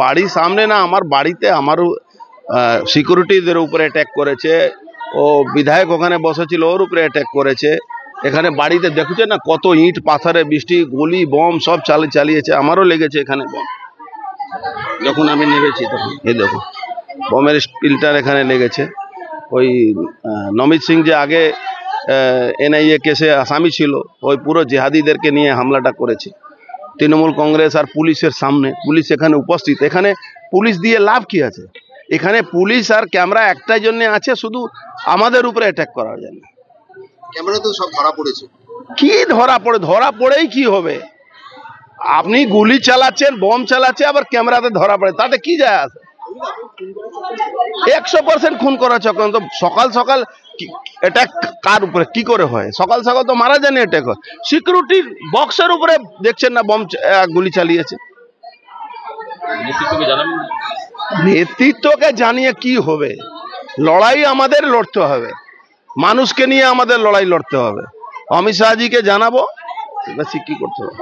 বাড়ির সামনে না, আমার বাড়িতে আমার সিকিউরিটিদের উপরে অ্যাটাক করেছে। ও বিধায়ক ওখানে বসেছিল, ওর উপরে অ্যাটাক করেছে। এখানে বাড়িতে দেখছেন না কত ইট পাথরে বৃষ্টি, গুলি বম সব চালিয়েছে। আমারও লেগেছে এখানে বম, যখন আমি নেমেছি তখন। এই দেখো বমের স্পিলটার এখানে লেগেছে। ওই নমিত সিং যে আগে এনআইএ কেসে আসামি ছিল, ওই পুরো জেহাদিদেরকে নিয়ে হামলাটা করেছে। তৃণমূল কংগ্রেস আর পুলিশের সামনে, পুলিশ এখানে উপস্থিত। এখানে পুলিশ দিয়ে লাভ কি আছে? এখানে পুলিশ আর ক্যামেরা একটাই জন্য আছে, শুধু আমাদের উপরে অ্যাটাক করার জন্য। ক্যামেরা তো সব ধরা পড়েছে। কি ধরা পড়েই কি হবে? আপনি গুলি চালাচ্ছেন, বম চালাচ্ছে, আবার ক্যামেরাতে ধরা পড়ে, তাতে কি যায় আসে? 100% খুন করা চক্রান্ত। সকাল সকাল এটা কার উপরে কি করে হয়? সকাল সকাল তো মারা যায়নি, অ্যাটাক হয়। সিকিউরিটির বক্সের উপরে দেখছেন না বম গুলি চালিয়েছে। নেতৃত্বকে জানিয়ে কি হবে? লড়াই আমাদের লড়তে হবে, মানুষকে নিয়ে আমাদের লড়াই লড়তে হবে। অমিত শাহজিকে জানাবো, কি করতে হবে।